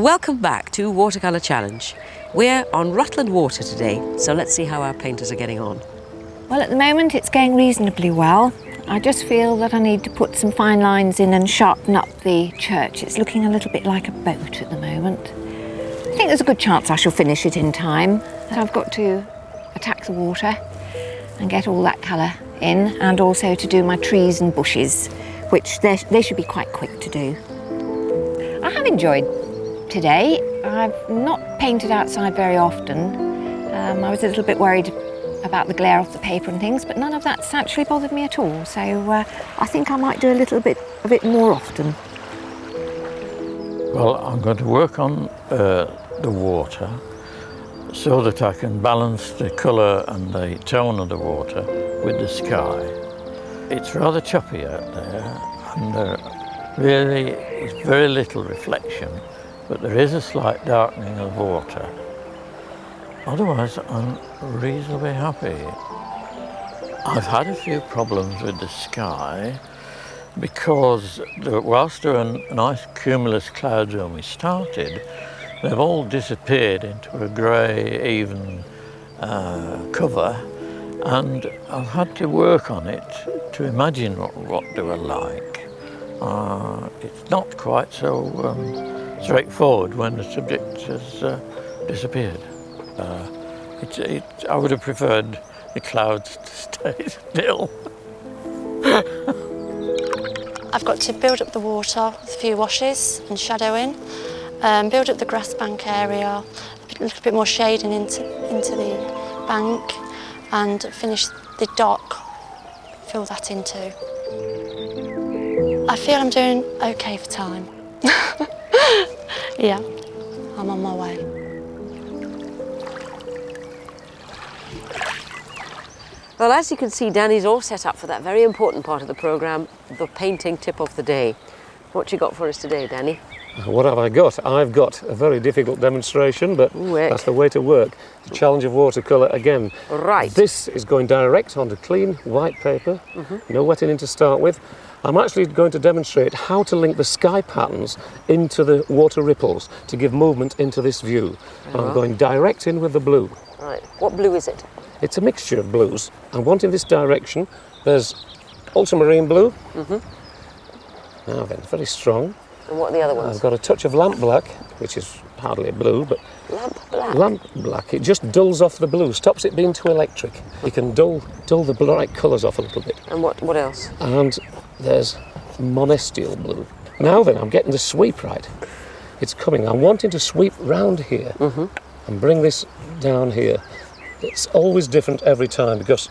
welcome back to Watercolour Challenge. We're on Rutland water today, so let's see how our painters are getting on. Well, at the moment it's going reasonably well. I just feel that I need to put some fine lines in and sharpen up the church. It's looking a little bit like a boat at the moment. I think there's a good chance I shall finish it in time. I've got to attack the water and get all that colour in, and also to do my trees and bushes, which they should be quite quick to do. I have enjoyed today. I've not painted outside very often. I was a little bit worried about the glare off the paper and things, but none of that's actually bothered me at all. So I think I might do a little bit of it more often. Well, I'm going to work on the water so that I can balance the colour and the tone of the water with the sky. It's rather choppy out there, and there really is very little reflection, but there is a slight darkening of water. Otherwise, I'm reasonably happy. I've had a few problems with the sky because whilst there were nice cumulus clouds when we started, they've all disappeared into a grey, even cover, and I've had to work on it to imagine what they were like. It's not quite so straightforward when the subject has disappeared. I would have preferred the clouds to stay still. I've got to build up the water with a few washes and shadowing, build up the grass bank area, a little bit more shading into the bank, and finish the dock, fill that in too. I feel I'm doing okay for time. Yeah, I'm on my way. Well, as you can see, Danny's all set up for that very important part of the programme, the painting tip of the day. What you got for us today, Danny? What have I got? I've got a very difficult demonstration, but that's the way to work. The challenge of watercolour again. Right. This is going direct onto clean white paper, no wetting in to start with. I'm actually going to demonstrate how to link the sky patterns into the water ripples to give movement into this view. I'm going direct in with the blue. Right. What blue is it? It's a mixture of blues. I want in this direction. There's ultramarine blue. Now then, very strong. And what are the other ones? I've got a touch of lamp black, which is hardly a blue, but lamp black. Lamp black. It just dulls off the blue, stops it being too electric. You can dull the bright colours off a little bit. And what else? And there's monestial blue. Now then, I'm getting the sweep right. It's coming. I'm wanting to sweep round here and bring this down here. It's always different every time because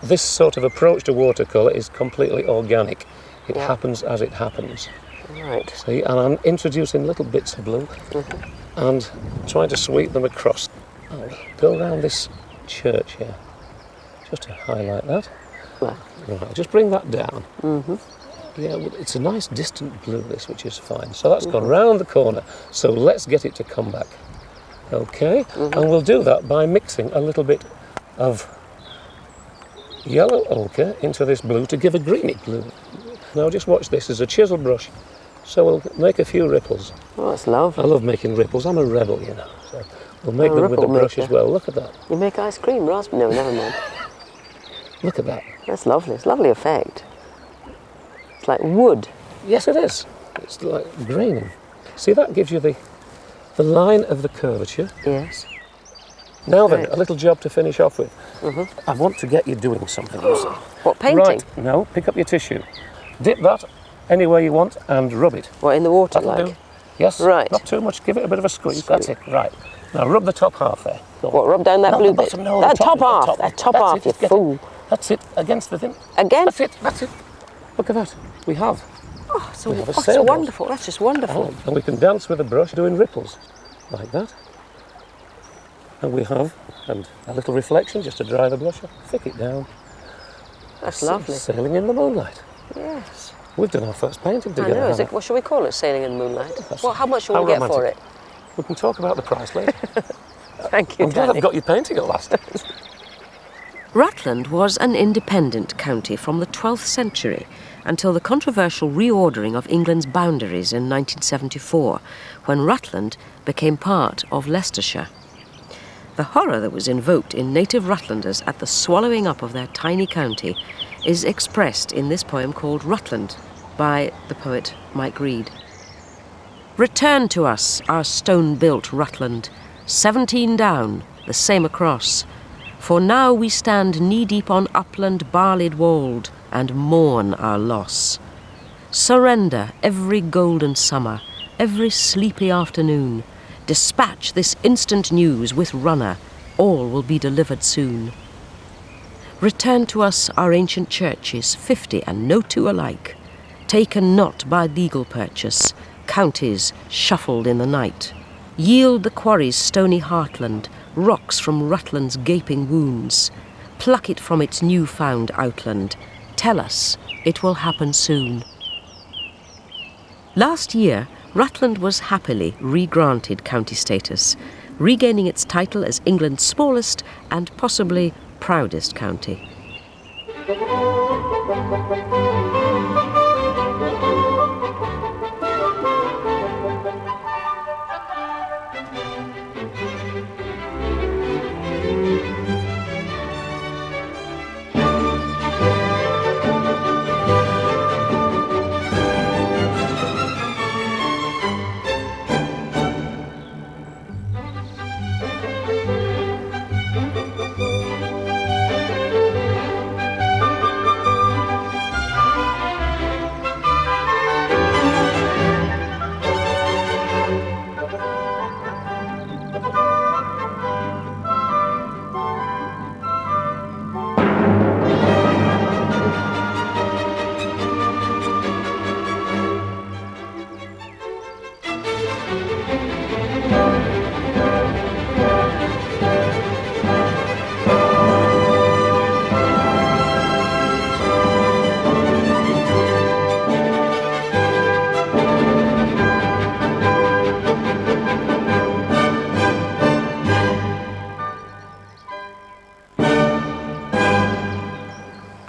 this sort of approach to watercolour is completely organic. It happens as it happens. Right. See, and I'm introducing little bits of blue and trying to sweep them across. I'll go around this church here, just to highlight that. Right, just bring that down. Yeah, well, it's a nice distant blue, this, which is fine. So that's gone round the corner. So let's get it to come back. Okay, and we'll do that by mixing a little bit of yellow ochre into this blue to give a greeny blue. Now just watch this, there's a chisel brush, so we'll make a few ripples. Oh, that's lovely. I love making ripples, I'm a rebel, you know, so we'll make them with the brush as well. Look at that. You make ice cream, raspberry? No, never mind. Look at that. That's lovely, it's a lovely effect. It's like wood. Yes, it is. It's like graining. See, that gives you the line of the curvature. Yes. Now then, a little job to finish off with. I want to get you doing something. What, painting? Right, no, pick up your tissue. Dip that anywhere you want and rub it. What, in the water, That'll like? do. Yes, right. Not too much, give it a bit of a squeeze. That's it, right. Now rub the top half there. What, rub down that Not blue the bottom, bit? no, That the top half, the top. that top That's half, it, you fool. That's it, against the thing. Again? That's it. Look at that, we have. Oh, so, We have a so sailboat. wonderful, that's just wonderful. And we can dance with a brush doing ripples, like that. And we have a little reflection just to dry the blush off. Thick it down. That's lovely. Sailing in the moonlight. Yes. We've done our first painting I together. know, what shall we call it, sailing in the moonlight? Well, how much will how we get for romantic. it? We can talk about the price later. Thank you, I'm glad Danny. I've got you painting at last. Rutland was an independent county from the 12th century until the controversial reordering of England's boundaries in 1974, when Rutland became part of Leicestershire. The horror that was invoked in native Rutlanders at the swallowing up of their tiny county is expressed in this poem called Rutland by the poet Mike Reed. Return to us, our stone-built Rutland, 17 down, the same across, for now we stand knee-deep on upland barleyed wold and mourn our loss. Surrender every golden summer, every sleepy afternoon. Dispatch this instant news with runner, all will be delivered soon. Return to us our ancient churches, 50 and no two alike, taken not by legal purchase, counties shuffled in the night. Yield the quarry's stony heartland, rocks from Rutland's gaping wounds. Pluck it from its new-found outland. Tell us it will happen soon. Last year, Rutland was happily re-granted county status, regaining its title as England's smallest and possibly proudest county.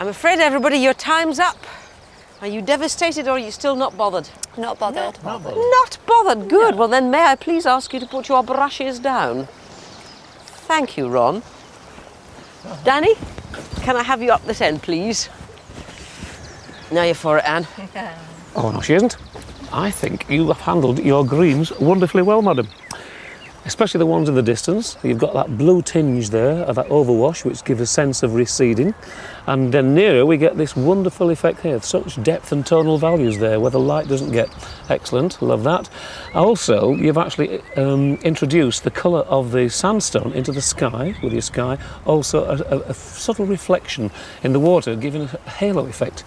I'm afraid, everybody, your time's up. Are you devastated or are you still not bothered? Not bothered. Not bothered, good. Well then, may I please ask you to put your brushes down? Thank you, Ron. Danny, can I have you up this end, please? Now you're for it, Anne. Oh, no, she isn't. I think you have handled your greens wonderfully well, madam. Especially the ones in the distance. You've got that blue tinge there, of that overwash, which gives a sense of receding. And then nearer, we get this wonderful effect here. Such depth and tonal values there, where the light doesn't get. Excellent, love that. Also, you've actually introduced the colour of the sandstone into the sky, with your sky. Also, a subtle reflection in the water, giving a halo effect.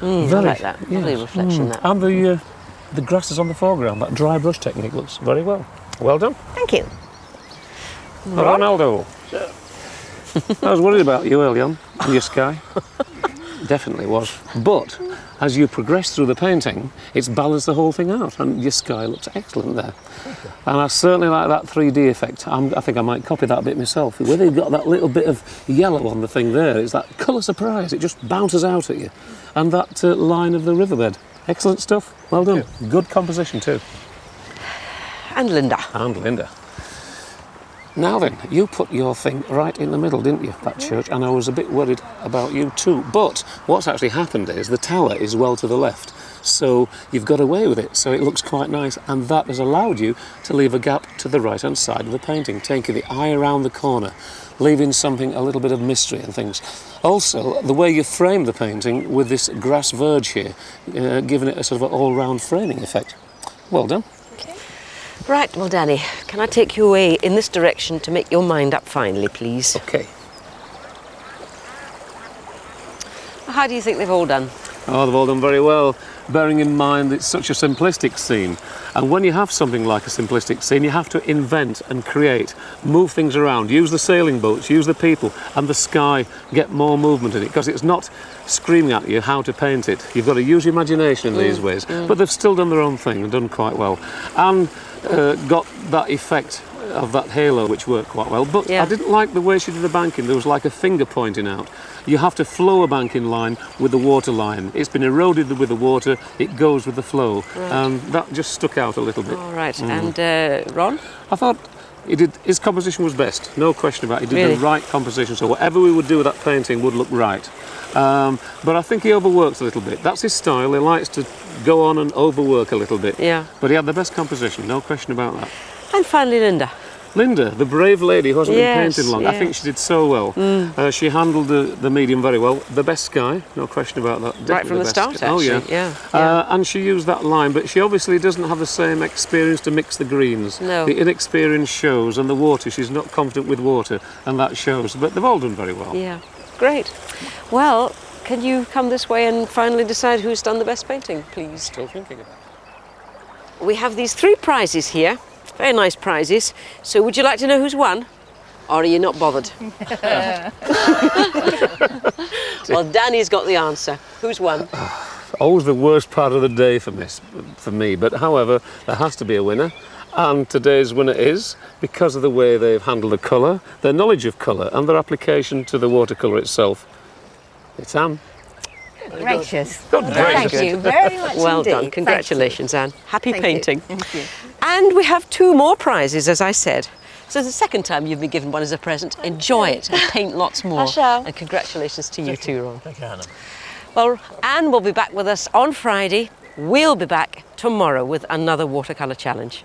I like that. Lovely reflection, that. And the grasses on the foreground, that dry brush technique looks very well. Well done. Thank you. Ronaldo. I was worried about you early on, and your sky. Definitely was. But as you progress through the painting, it's balanced the whole thing out, and your sky looks excellent there. And I certainly like that 3D effect. I think I might copy that bit myself. Whether you've got that little bit of yellow on the thing there, it's that colour surprise. It just bounces out at you. And that line of the riverbed. Excellent stuff. Well done. Good composition too. And Linda. And Linda. Now then, you put your thing right in the middle, didn't you, that church? And I was a bit worried about you too. But what's actually happened is the tower is well to the left. So you've got away with it, so it looks quite nice. And that has allowed you to leave a gap to the right-hand side of the painting, taking the eye around the corner, leaving something, a little bit of mystery and things. Also, the way you framed the painting with this grass verge here, giving it a sort of an all-round framing effect. Well done. Right, well, Danny, can I take you away in this direction to make your mind up finally, please? Okay. How do you think they've all done? Oh, they've all done very well, bearing in mind it's such a simplistic scene. And when you have something like a simplistic scene, you have to invent and create, move things around, use the sailing boats, use the people and the sky, get more movement in it, because it's not screaming at you how to paint it. You've got to use your imagination in these ways. But they've still done their own thing and done quite well. And got that effect of that halo, which worked quite well. But Yeah. I didn't like the way she did the banking. There was like a finger pointing out. You have to flow a banking line with the water line. It's been eroded with the water. It goes with the flow. And that just stuck out a little bit. All right. And Ron? I thought his composition was best, no question about it. He did Really? the right composition, so whatever we would do with that painting would look right. But I think he overworks a little bit. That's his style. He likes to go on and overwork a little bit. Yeah. But he had the best composition, no question about that. And finally, Linda. Linda, the brave lady who hasn't been Yes, painted long, I think yes. she did so well. She handled the medium very well. The best sky, no question about that. Right from Definitely the best start, sky. actually. Oh, Yeah. and she used that line, but she obviously doesn't have the same experience to mix the greens. No. The inexperience shows, and the water, she's not confident with water, and that shows. But they've all done very well. Yeah. Great. Well, can you come this way and finally decide who's done the best painting, please? Still thinking about it. We have these 3 prizes here. Very nice prizes. So would you like to know who's won? Or are you not bothered? Well, Danny's got the answer. Who's won? Always the worst part of the day for me. But however, there has to be a winner. And today's winner is, because of the way they've handled the colour, their knowledge of colour and their application to the watercolour itself. It's Anne. Gracious. Good Thank gracious. you very much Well indeed. done. Thank Congratulations, Anne. Happy you. painting. Thank you. And we have 2 more prizes, as I said. So the second time you've been given one as a present. Enjoy it and paint lots more. I shall. And congratulations to you too, Ron. Thank you, Hannah. Well, Anne will be back with us on Friday. We'll be back tomorrow with another watercolour challenge.